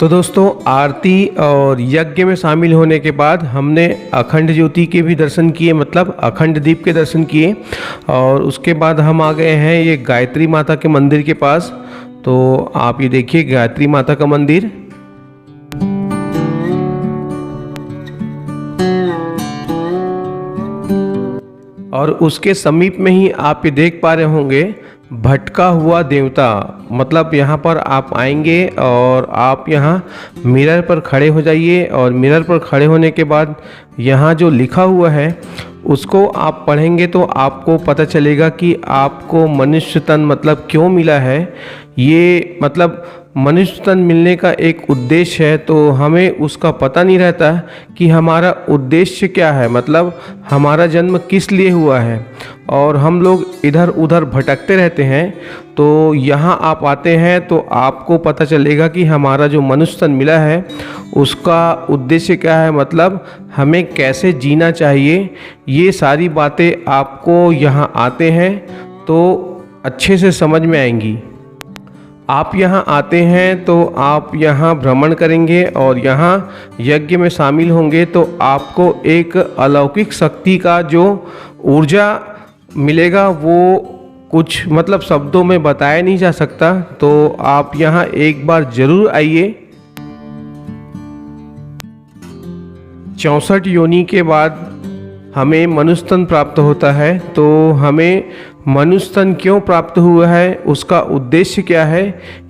तो दोस्तों, आरती और यज्ञ में शामिल होने के बाद हमने अखंड ज्योति के भी दर्शन किए, मतलब अखंड दीप के दर्शन किए। और उसके बाद हम आ गए हैं ये गायत्री माता के मंदिर के पास। तो आप ये देखिए गायत्री माता का मंदिर। और उसके समीप में ही आप ये देख पा रहे होंगे भटका हुआ देवता। मतलब यहाँ पर आप आएंगे और आप यहाँ मिरर पर खड़े हो जाइए, और मिरर पर खड़े होने के बाद यहाँ जो लिखा हुआ है उसको आप पढ़ेंगे तो आपको पता चलेगा कि आपको मनुष्य तन मतलब क्यों मिला है। ये मतलब मनुष्य तन मिलने का एक उद्देश्य है, तो हमें उसका पता नहीं रहता कि हमारा उद्देश्य क्या है, मतलब हमारा जन्म किस लिए हुआ है। और हम लोग इधर उधर भटकते रहते हैं। तो यहाँ आप आते हैं तो आपको पता चलेगा कि हमारा जो मनुष्य तन मिला है उसका उद्देश्य क्या है, मतलब हमें कैसे जीना चाहिए। ये सारी बातें आपको यहाँ आते हैं तो अच्छे से समझ में आएंगी। आप यहाँ आते हैं तो आप यहाँ भ्रमण करेंगे और यहाँ यज्ञ में शामिल होंगे तो आपको एक अलौकिक शक्ति का जो ऊर्जा मिलेगा वो कुछ मतलब शब्दों में बताया नहीं जा सकता। तो आप यहाँ एक बार ज़रूर आइए। 64 योनि के बाद हमें मनुष्य तन प्राप्त होता है। तो हमें मनुष्य तन क्यों प्राप्त हुआ है, उसका उद्देश्य क्या है,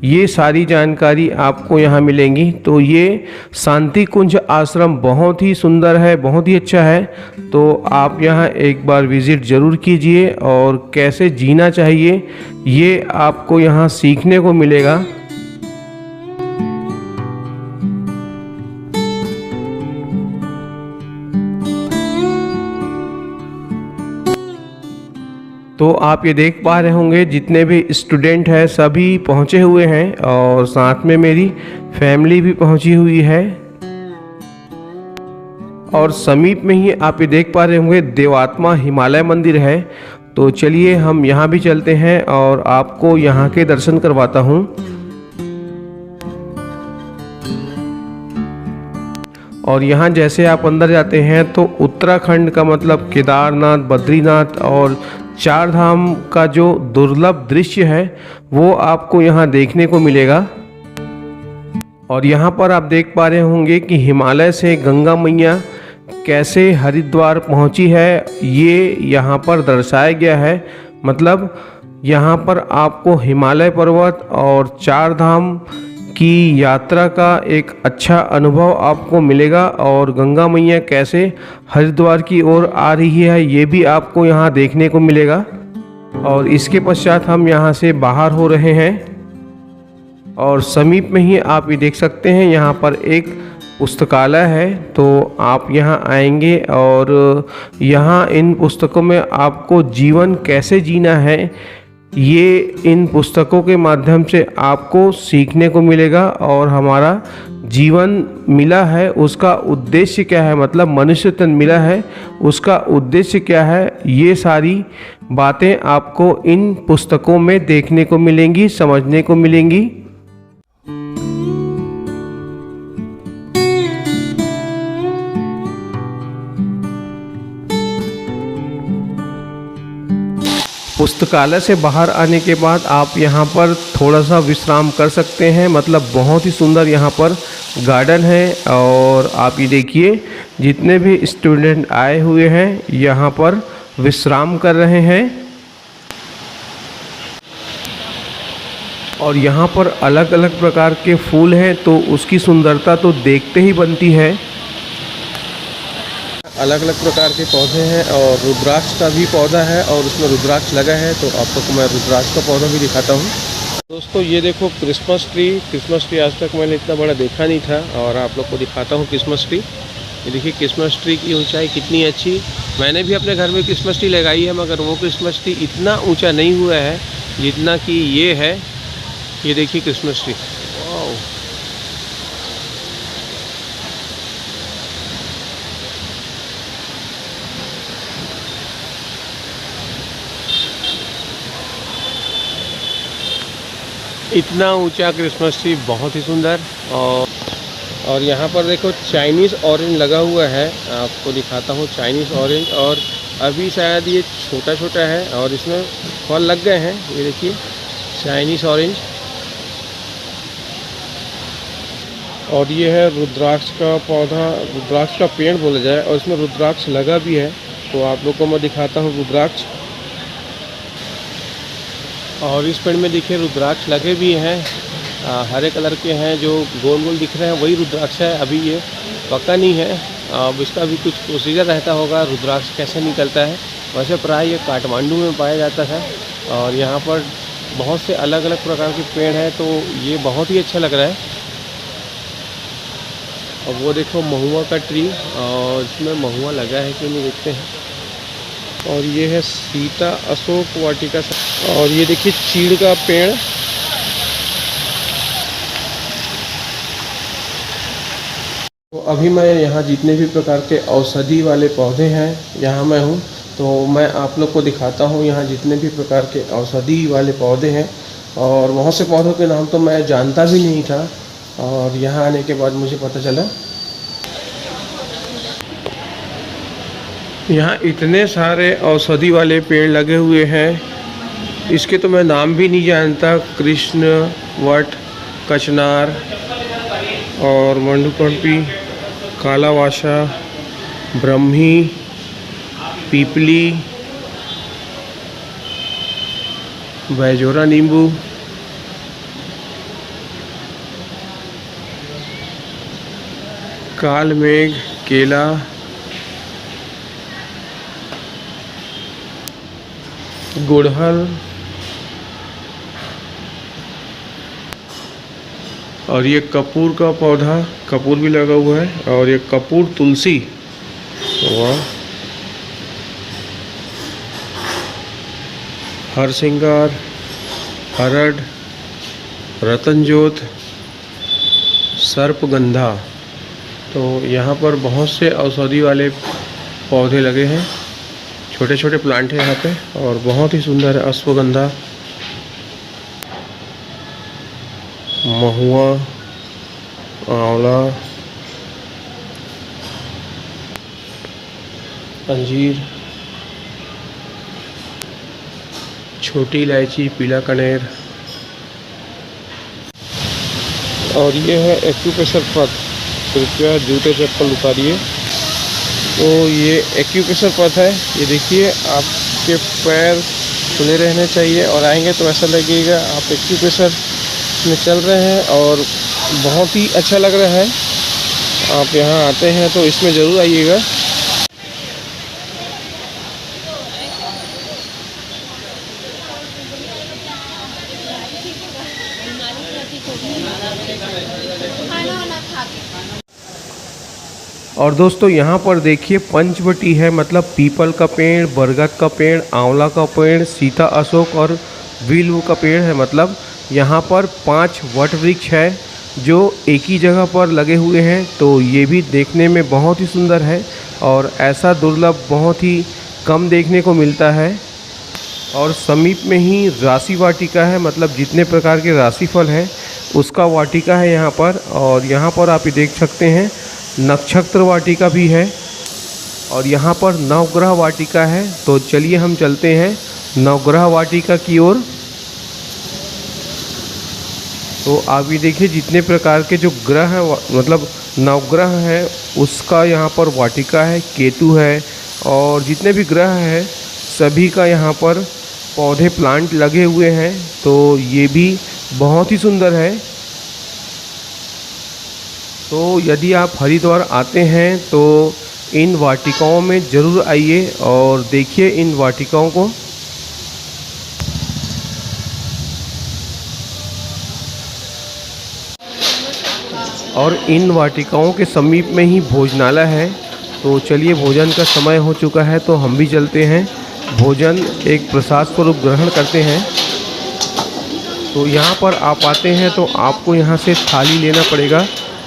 ये सारी जानकारी आपको यहाँ मिलेंगी। तो ये शांति कुंज आश्रम बहुत ही सुंदर है, बहुत ही अच्छा है। तो आप यहाँ एक बार विज़िट ज़रूर कीजिए और कैसे जीना चाहिए ये आपको यहाँ सीखने को मिलेगा। तो आप ये देख पा रहे होंगे जितने भी स्टूडेंट हैं सभी पहुँचे हुए हैं, और साथ में मेरी फैमिली भी पहुँची हुई है। और समीप में ही आप ये देख पा रहे होंगे देवात्मा हिमालय मंदिर है। तो चलिए हम यहाँ भी चलते हैं और आपको यहाँ के दर्शन करवाता हूँ। और यहाँ जैसे आप अंदर जाते हैं तो उत्तराखंड का मतलब केदारनाथ, बद्रीनाथ और चार धाम का जो दुर्लभ दृश्य है वो आपको यहाँ देखने को मिलेगा। और यहाँ पर आप देख पा रहे होंगे कि हिमालय से गंगा मैया कैसे हरिद्वार पहुँची है, ये यहाँ पर दर्शाया गया है। मतलब यहाँ पर आपको हिमालय पर्वत और चार धाम की यात्रा का एक अच्छा अनुभव आपको मिलेगा, और गंगा मैया कैसे हरिद्वार की ओर आ रही है ये भी आपको यहाँ देखने को मिलेगा। और इसके पश्चात हम यहाँ से बाहर हो रहे हैं, और समीप में ही आप ये देख सकते हैं यहाँ पर एक पुस्तकालय है। तो आप यहाँ आएंगे और यहाँ इन पुस्तकों में आपको जीवन कैसे जीना है ये इन पुस्तकों के माध्यम से आपको सीखने को मिलेगा। और हमारा जीवन मिला है उसका उद्देश्य क्या है, मतलब मनुष्य तन मिला है उसका उद्देश्य क्या है, ये सारी बातें आपको इन पुस्तकों में देखने को मिलेंगी, समझने को मिलेंगी। पुस्तकालय से बाहर आने के बाद आप यहाँ पर थोड़ा सा विश्राम कर सकते हैं, मतलब बहुत ही सुंदर यहाँ पर गार्डन है। और आप ये देखिए जितने भी स्टूडेंट आए हुए हैं यहाँ पर विश्राम कर रहे हैं। और यहाँ पर अलग अलग प्रकार के फूल हैं, तो उसकी सुंदरता तो देखते ही बनती है। अलग अलग प्रकार के पौधे हैं, और रुद्राक्ष का भी पौधा है और उसमें रुद्राक्ष लगा है। तो आप लोग को मैं रुद्राक्ष का पौधा भी दिखाता हूँ। दोस्तों ये देखो क्रिसमस ट्री आज तक मैंने इतना बड़ा देखा नहीं था, और आप लोग को दिखाता हूँ क्रिसमस ट्री। ये देखिए क्रिसमस ट्री की ऊंचाई कितनी अच्छी। मैंने भी अपने घर में क्रिसमस ट्री लगाई है, मगर वो क्रिसमस ट्री इतना ऊँचा नहीं हुआ है जितना कि ये है। ये देखिए क्रिसमस ट्री, वाह। इतना ऊंचा क्रिसमस ट्री, बहुत ही सुंदर। और और यहाँ पर देखो चाइनीज़ ऑरेंज लगा हुआ है, आपको दिखाता हूँ चाइनीज़ ऑरेंज। और अभी शायद ये छोटा छोटा है और इसमें फल लग गए हैं। ये देखिए चाइनीज़ ऑरेंज। और ये है रुद्राक्ष का पौधा, रुद्राक्ष का पेड़ बोला जाए, और इसमें रुद्राक्ष लगा भी है। तो आप लोग को मैं दिखाता हूँ रुद्राक्ष। और इस पेड़ में देखिए रुद्राक्ष लगे भी हैं, हरे कलर के हैं, जो गोल गोल दिख रहे हैं वही रुद्राक्ष है। अभी ये पका नहीं है, अब इसका भी कुछ प्रोसीजर रहता होगा, रुद्राक्ष कैसे निकलता है। वैसे प्राय ये काठमांडू में पाया जाता है। और यहाँ पर बहुत से अलग अलग प्रकार के पेड़ हैं, तो ये बहुत ही अच्छा लग रहा है। और वो देखो महुआ का ट्री, और इसमें महुआ लगा है कि नहीं देखते हैं। और ये है सीता अशोक वाटिका। और ये देखिए चीड़ का पेड़। तो अभी मैं यहाँ जितने भी प्रकार के औषधि वाले पौधे हैं यहाँ मैं हूँ, तो मैं आप लोग को दिखाता हूँ यहाँ जितने भी प्रकार के औषधि वाले पौधे हैं। और बहुत से पौधों के नाम तो मैं जानता भी नहीं था, और यहाँ आने के बाद मुझे पता चला। यहाँ इतने सारे औषधि वाले पेड़ लगे हुए हैं, इसके तो मैं नाम भी नहीं जानता। कृष्ण वट, कचनार और मंडुकंपी, कालावाशा, ब्रह्मी, पीपली, बैजोरा नींबू, काल मेघ, केला, गुड़हल, और ये कपूर का पौधा, कपूर भी लगा हुआ है। और ये कपूर तुलसी, वाह, हरसिंगार, हरड़, रतनजोत, सर्पगंधा। तो यहाँ पर बहुत से औषधि वाले पौधे लगे हैं, छोटे छोटे प्लांट है यहाँ पे, और बहुत ही सुंदर है। अश्वगंधा, महुआ, आंवला, अंजीर, छोटी इलायची, पीला कनेर। और ये है एक्यूप्रेशर पथ। कृपया जूते चप्पल उतारिए। तो ये एक्यूप्रेशर पथ है, ये देखिए आपके पैर खुले रहने चाहिए, और आएंगे तो ऐसा लगेगा आप एक्यूप्रेशर में चल रहे हैं, और बहुत ही अच्छा लग रहा है। आप यहाँ आते हैं तो इसमें ज़रूर आइएगा। और दोस्तों यहाँ पर देखिए पंचवटी है, मतलब पीपल का पेड़, बरगद का पेड़, आंवला का पेड़, सीता अशोक और विल्व का पेड़ है। मतलब यहाँ पर 5 वट वृक्ष है जो एक ही जगह पर लगे हुए हैं। तो ये भी देखने में बहुत ही सुंदर है, और ऐसा दुर्लभ बहुत ही कम देखने को मिलता है। और समीप में ही राशि वाटिका है, मतलब जितने प्रकार के राशि फल हैं उसका वाटिका है यहाँ पर। और यहाँ पर आप ये देख सकते हैं नक्षत्र वाटिका भी है, और यहाँ पर नवग्रह वाटिका है। तो चलिए हम चलते हैं नवग्रह वाटिका की ओर। तो आप ये देखिए जितने प्रकार के जो ग्रह हैं, मतलब नवग्रह हैं, उसका यहाँ पर वाटिका है। केतु है, और जितने भी ग्रह हैं सभी का यहाँ पर पौधे प्लांट लगे हुए हैं। तो ये भी बहुत ही सुंदर है। तो यदि आप हरिद्वार आते हैं तो इन वाटिकाओं में ज़रूर आइए और देखिए इन वाटिकाओं को। और इन वाटिकाओं के समीप में ही भोजनालय है। तो चलिए भोजन का समय हो चुका है, तो हम भी चलते हैं भोजन एक प्रसाद स्वरूप ग्रहण करते हैं। तो यहाँ पर आप आते हैं तो आपको यहाँ से थाली लेना पड़ेगा,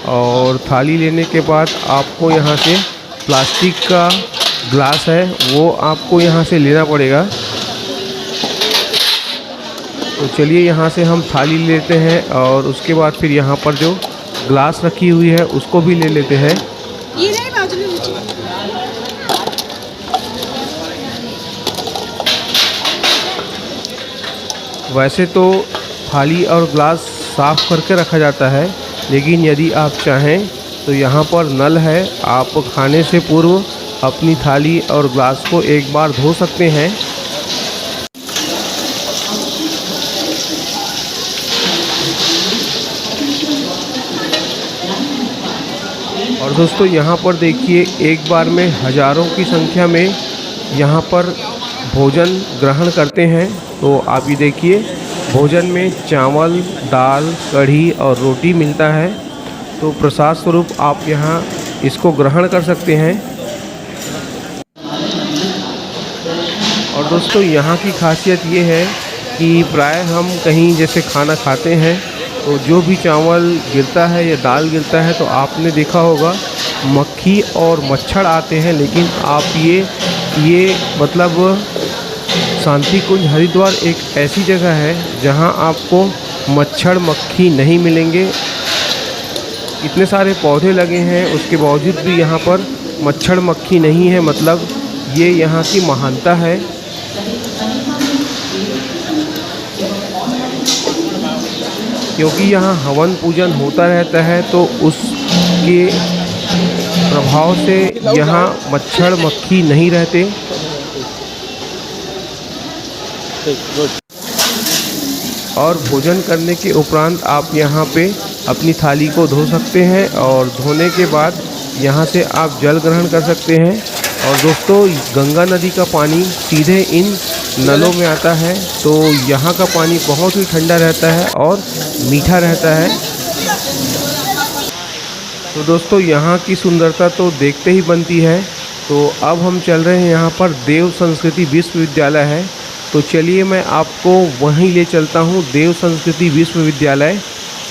और थाली लेने के बाद आपको यहाँ से प्लास्टिक का ग्लास है वो आपको यहाँ से लेना पड़ेगा। तो चलिए यहाँ से हम थाली लेते हैं, और उसके बाद फिर यहाँ पर जो ग्लास रखी हुई है उसको भी ले लेते हैं। ये नहीं बाजू में नीचे। वैसे तो थाली और ग्लास साफ़ करके रखा जाता है, लेकिन यदि आप चाहें तो यहाँ पर नल है, आप खाने से पूर्व अपनी थाली और ग्लास को एक बार धो सकते हैं। और दोस्तों यहाँ पर देखिए, एक बार में हज़ारों की संख्या में यहाँ पर भोजन ग्रहण करते हैं। तो आप ये देखिए, भोजन में चावल, दाल, कढ़ी और रोटी मिलता है। तो प्रसाद स्वरूप आप यहाँ इसको ग्रहण कर सकते हैं। और दोस्तों यहाँ की खासियत ये है कि प्राय हम कहीं जैसे खाना खाते हैं तो जो भी चावल गिरता है या दाल गिरता है तो आपने देखा होगा मक्खी और मच्छर आते हैं, लेकिन आप ये मतलब शांति कुंज हरिद्वार एक ऐसी जगह है जहां आपको मच्छर मक्खी नहीं मिलेंगे। इतने सारे पौधे लगे हैं, उसके बावजूद भी यहाँ पर मच्छर मक्खी नहीं है, मतलब ये यहाँ की महानता है। क्योंकि यहाँ हवन पूजन होता रहता है तो उसके प्रभाव से यहाँ मच्छर मक्खी नहीं रहते। और भोजन करने के उपरांत आप यहाँ पे अपनी थाली को धो सकते हैं और धोने के बाद यहाँ से आप जल ग्रहण कर सकते हैं। और दोस्तों गंगा नदी का पानी सीधे इन नलों में आता है, तो यहाँ का पानी बहुत ही ठंडा रहता है और मीठा रहता है। तो दोस्तों यहाँ की सुंदरता तो देखते ही बनती है। तो अब हम चल रहे हैं, यहाँ पर देव संस्कृति विश्वविद्यालय है, तो चलिए मैं आपको वहीं ले चलता हूँ, देव संस्कृति विश्वविद्यालय।